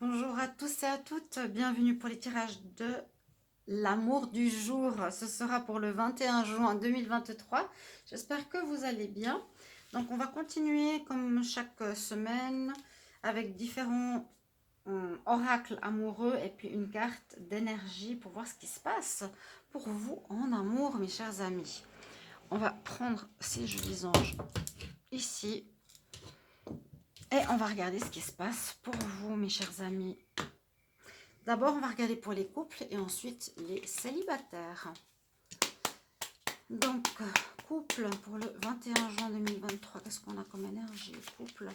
Bonjour à tous et à toutes, bienvenue pour les tirages de l'amour du jour. Ce sera pour le 21 juin 2023. J'espère que vous allez bien. Donc on va continuer comme chaque semaine avec différents oracles amoureux et puis une carte d'énergie pour voir ce qui se passe pour vous en amour, mes chers amis. On va prendre ces jolis anges ici et on va regarder ce qui se passe pour vous, mes chers amis. D'abord, on va regarder pour les couples et ensuite les célibataires. Donc, couple pour le 21 juin 2023. Qu'est-ce qu'on a comme énergie? Couple,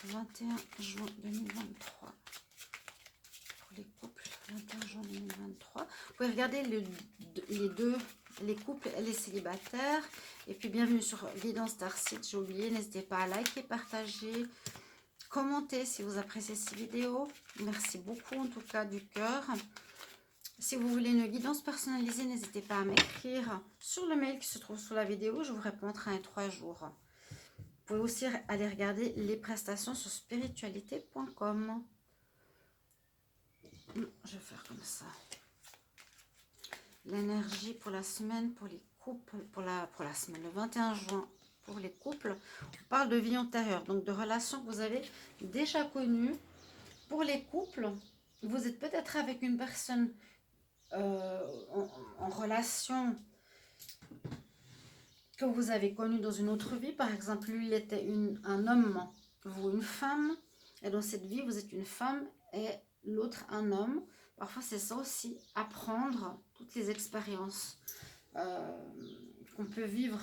21 juin 2023. Pour les couples, 21 juin 2023. Vous pouvez regarder les couples et les célibataires. Et puis, bienvenue sur Guidance Starseed. J'ai oublié, n'hésitez pas à liker, partager, commentez si vous appréciez ces vidéos. Merci beaucoup en tout cas du cœur. Si vous voulez une guidance personnalisée, n'hésitez pas à m'écrire sur le mail qui se trouve sous la vidéo. Je vous répondrai en 3 jours. Vous pouvez aussi aller regarder les prestations sur spiritualité.com. Je vais faire comme ça. L'énergie pour la semaine, pour les couples, pour la semaine, le 21 juin. Pour les couples, on parle de vie antérieure, donc de relations que vous avez déjà connues. Pour les couples, vous êtes peut-être avec une personne en relation que vous avez connue dans une autre vie. Par exemple, lui, il était un homme, vous une femme. Et dans cette vie, vous êtes une femme et l'autre un homme. Parfois, c'est ça aussi, apprendre toutes les expériences qu'on peut vivre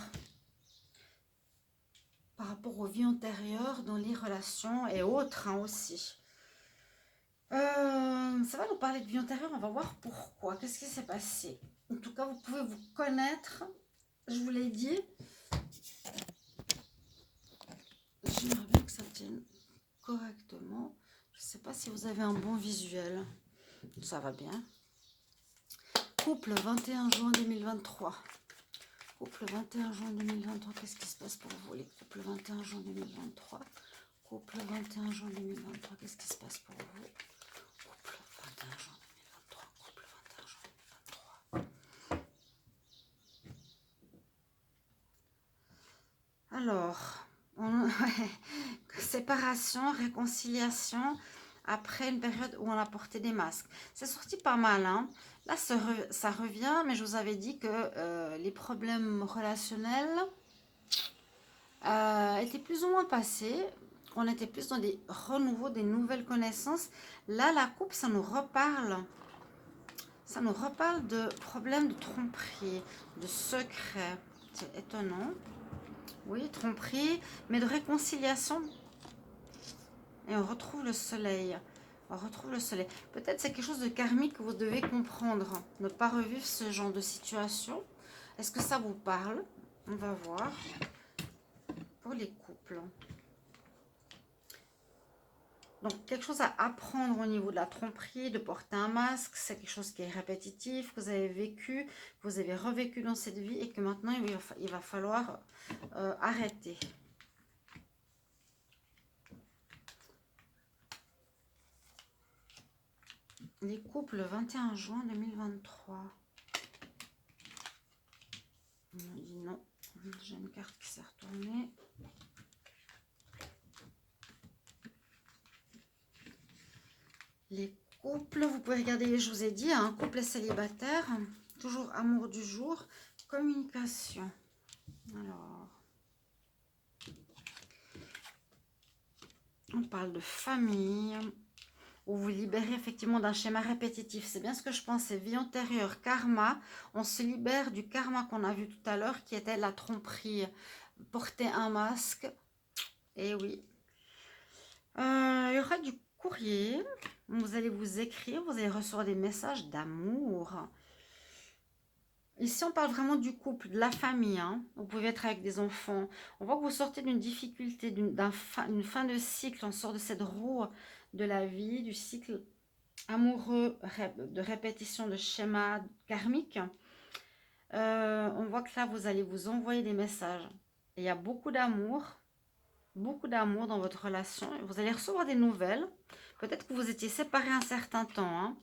par rapport aux vies antérieures dans les relations et autres aussi. Ça va nous parler de vie antérieure, on va voir pourquoi, qu'est-ce qui s'est passé. En tout cas, vous pouvez vous connaître, je vous l'ai dit. J'aimerais bien que ça tienne correctement. Je ne sais pas si vous avez un bon visuel. Ça va bien. Couple 21 juin 2023. Couple 21 juin 2023. Qu'est-ce qui se passe pour vous les couples 21 juin 2023? Couple 21 juin 2023. Qu'est-ce qui se passe pour vous? Couple 21 juin 2023. Couple 21 juin 2023. Alors, séparation, réconciliation après une période où on a porté des masques. C'est sorti pas mal, hein. Là, ça revient, mais je vous avais dit que les problèmes relationnels étaient plus ou moins passés. On était plus dans des renouveaux, des nouvelles connaissances. Là, la coupe, ça nous reparle. Ça nous reparle de problèmes de tromperie, de secrets. C'est étonnant. Oui, tromperie, mais de réconciliation. Et on retrouve le soleil. On retrouve le soleil. Peut-être c'est quelque chose de karmique que vous devez comprendre. Ne pas revivre ce genre de situation. Est-ce que ça vous parle? On va voir. Pour les couples. Donc, quelque chose à apprendre au niveau de la tromperie, de porter un masque. C'est quelque chose qui est répétitif, que vous avez vécu, que vous avez revécu dans cette vie et que maintenant, il va falloir arrêter. Les couples 21 juin 2023. On me dit non. J'ai une carte qui s'est retournée. Les couples, vous pouvez regarder, je vous ai dit, un couple célibataire, toujours amour du jour, communication. Alors, on parle de famille, où vous libérez effectivement d'un schéma répétitif. C'est bien ce que je pensais, vie antérieure, karma. On se libère du karma qu'on a vu tout à l'heure, qui était la tromperie, porter un masque. Et oui. Il y aura du courrier. Vous allez vous écrire, vous allez recevoir des messages d'amour. Ici, on parle vraiment du couple, de la famille. Hein. Vous pouvez être avec des enfants. On voit que vous sortez d'une difficulté, d'une fin de cycle. On sort de cette roue de la vie, du cycle amoureux, de répétition de schémas karmiques. On voit que là, vous allez vous envoyer des messages. Et il y a beaucoup d'amour dans votre relation. Vous allez recevoir des nouvelles. Peut-être que vous étiez séparés un certain temps. Hein.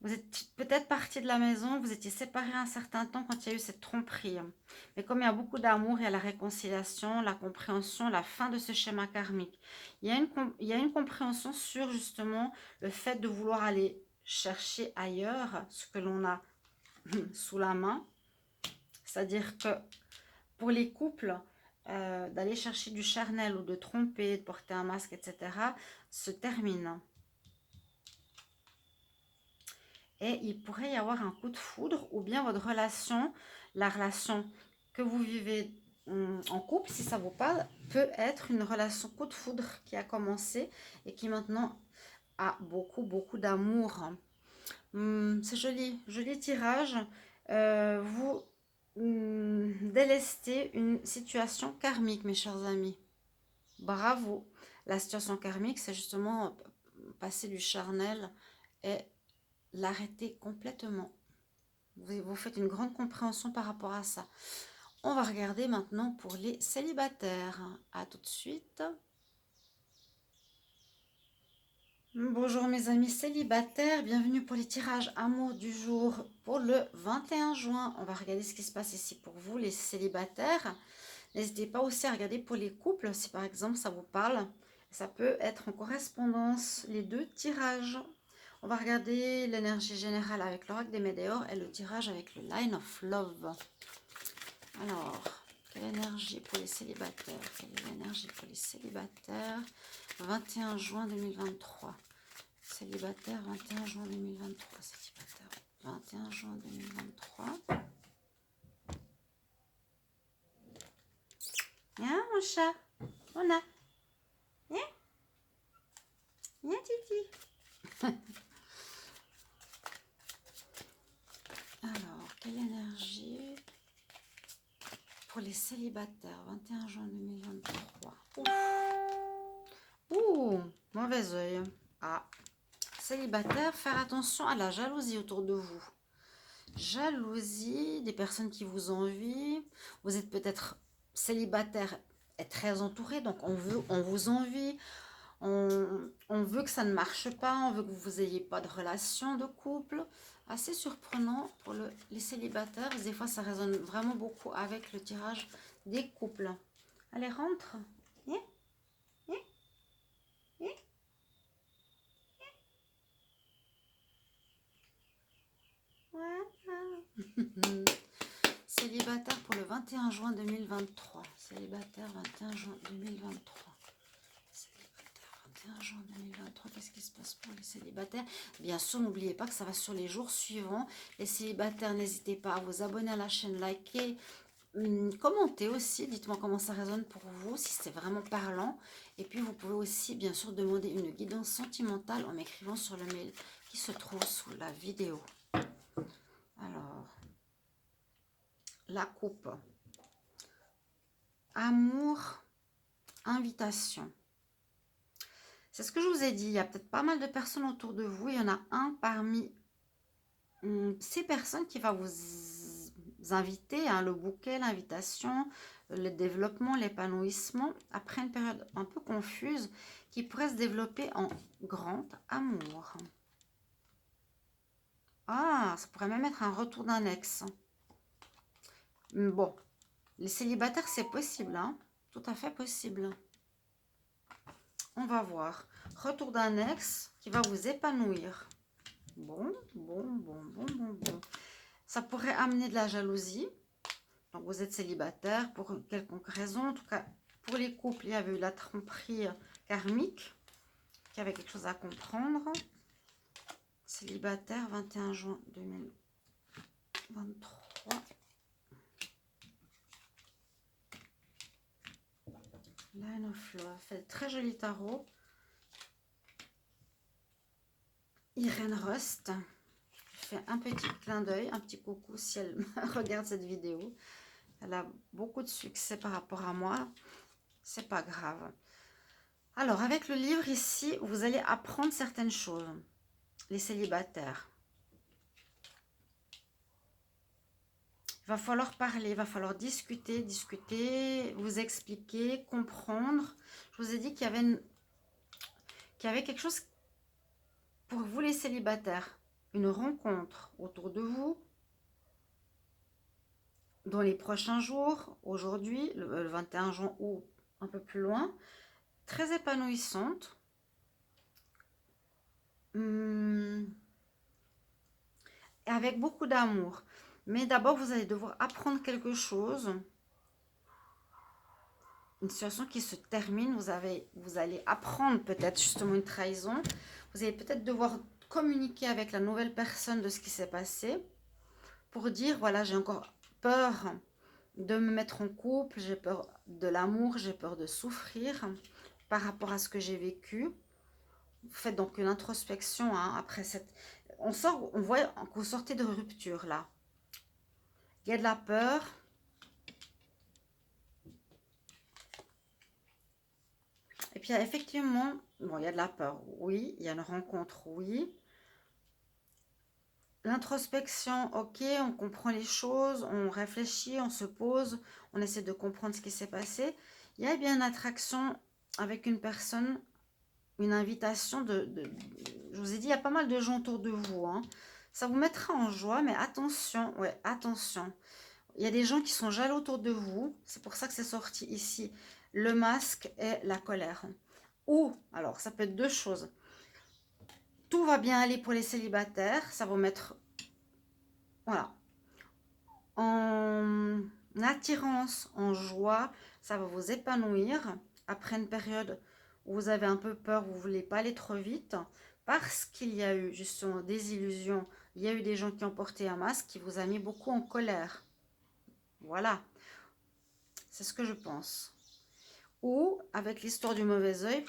Vous êtes peut-être parti de la maison, vous étiez séparés un certain temps quand il y a eu cette tromperie. Mais comme il y a beaucoup d'amour, il y a la réconciliation, la compréhension, la fin de ce schéma karmique. Il y a une compréhension sur justement le fait de vouloir aller chercher ailleurs ce que l'on a sous la main. C'est-à-dire que pour les couples, d'aller chercher du charnel ou de tromper, de porter un masque, etc., se termine. Et il pourrait y avoir un coup de foudre ou bien votre relation, la relation que vous vivez en couple, si ça vous parle, peut être une relation coup de foudre qui a commencé et qui maintenant a beaucoup d'amour. C'est joli, joli tirage. Vous délestez une situation karmique, mes chers amis. Bravo. La situation karmique, c'est justement passer du charnel et l'arrêter complètement. Vous faites une grande compréhension par rapport à ça. On va regarder maintenant pour les célibataires. À tout de suite. Bonjour mes amis célibataires, bienvenue pour les tirages amour du jour pour le 21 juin. On va regarder ce qui se passe ici pour vous les célibataires. N'hésitez pas aussi à regarder pour les couples si par exemple ça vous parle. Ça peut être en correspondance les deux tirages. On va regarder l'énergie générale avec l'oracle des Médéors et le tirage avec le Line of Love. Alors, quelle énergie pour les célibataires? Quelle est l'énergie pour les célibataires? 21 juin 2023. Célibataire, 21 juin 2023. Célibataire, 21 juin 2023. Viens, mon chat. On a. Viens. Viens, Titi. Alors, quelle énergie pour les célibataires, 21 juin 2023. Ouh, mauvais oeil. Ah, célibataire, faire attention à la jalousie autour de vous. Jalousie, des personnes qui vous envient. Vous êtes peut-être célibataire et très entouré, donc on vous envie. On veut que ça ne marche pas, on veut que vous n'ayez pas de relation de couple. Assez surprenant pour les célibataires. Des fois, ça résonne vraiment beaucoup avec le tirage des couples. Allez, rentre. Viens. Viens. Viens. Voilà. Célibataire pour le 21 juin 2023. Célibataire 21 juin 2023. 21 juin 2023, qu'est-ce qui se passe pour les célibataires? Bien sûr, n'oubliez pas que ça va sur les jours suivants. Les célibataires, n'hésitez pas à vous abonner à la chaîne, liker, commentez aussi. Dites-moi comment ça résonne pour vous, si c'est vraiment parlant. Et puis, vous pouvez aussi, bien sûr, demander une guidance sentimentale en m'écrivant sur le mail qui se trouve sous la vidéo. Alors, la coupe. Amour, invitation. C'est ce que je vous ai dit, il y a peut-être pas mal de personnes autour de vous. Il y en a un parmi ces personnes qui va vous inviter, hein, le bouquet, l'invitation, le développement, l'épanouissement, après une période un peu confuse, qui pourrait se développer en grand amour. Ah, ça pourrait même être un retour d'un ex. Bon, les célibataires, c'est possible, hein, tout à fait possible. On va voir. Retour d'un ex qui va vous épanouir. Bon. Ça pourrait amener de la jalousie. Donc, vous êtes célibataire pour une quelconque raison. En tout cas, pour les couples, il y avait eu la tromperie karmique qui avait quelque chose à comprendre. Célibataire, 21 juin 2023. Line of Love, fait très joli tarot. Irène Rust, je fais un petit clin d'œil, un petit coucou si elle regarde cette vidéo. Elle a beaucoup de succès par rapport à moi, c'est pas grave. Alors avec le livre ici, vous allez apprendre certaines choses, les célibataires. Il va falloir parler, il va falloir discuter, vous expliquer, comprendre. Je vous ai dit qu'il y qu'il y avait quelque chose pour vous les célibataires, une rencontre autour de vous dans les prochains jours, aujourd'hui, le 21 juin ou un peu plus loin, très épanouissante. Avec beaucoup d'amour. Mais d'abord, vous allez devoir apprendre quelque chose. Une situation qui se termine. Vous allez apprendre peut-être justement une trahison. Vous allez peut-être devoir communiquer avec la nouvelle personne de ce qui s'est passé. Pour dire, voilà, j'ai encore peur de me mettre en couple. J'ai peur de l'amour. J'ai peur de souffrir par rapport à ce que j'ai vécu. Vous faites donc une introspection hein, après cette... On voit que vous sortez de rupture là. Il y a de la peur. Et puis effectivement, bon, il y a de la peur, oui. Il y a une rencontre, oui. L'introspection, ok, on comprend les choses, on réfléchit, on se pose, on essaie de comprendre ce qui s'est passé. Il y a bien une attraction avec une personne, une invitation je vous ai dit, il y a pas mal de gens autour de vous. Hein. Ça vous mettra en joie, mais attention, ouais, attention. Il y a des gens qui sont jaloux autour de vous. C'est pour ça que c'est sorti ici. Le masque et la colère. Ou, alors, ça peut être deux choses. Tout va bien aller pour les célibataires. Ça va vous mettre, voilà, en attirance, en joie. Ça va vous épanouir. Après une période où vous avez un peu peur, vous ne voulez pas aller trop vite. Parce qu'il y a eu justement des illusions. Il y a eu des gens qui ont porté un masque qui vous a mis beaucoup en colère. Voilà. C'est ce que je pense. Ou, avec l'histoire du mauvais œil,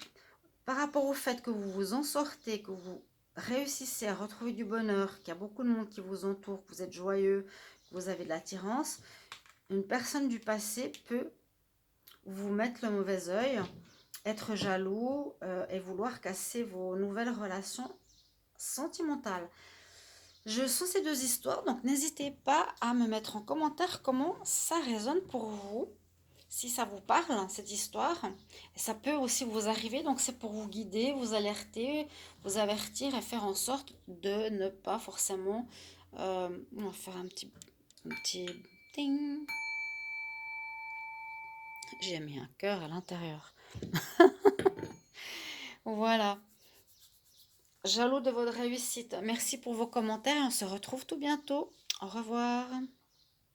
par rapport au fait que vous vous en sortez, que vous réussissez à retrouver du bonheur, qu'il y a beaucoup de monde qui vous entoure, que vous êtes joyeux, que vous avez de l'attirance, une personne du passé peut vous mettre le mauvais œil, être jaloux et vouloir casser vos nouvelles relations sentimentales. Je sens ces deux histoires, donc n'hésitez pas à me mettre en commentaire comment ça résonne pour vous. Si ça vous parle, cette histoire, ça peut aussi vous arriver, donc c'est pour vous guider, vous alerter, vous avertir et faire en sorte de ne pas forcément... on va faire un petit ding. J'ai mis un cœur à l'intérieur. Voilà. Jaloux de votre réussite. Merci pour vos commentaires et on se retrouve tout bientôt. Au revoir.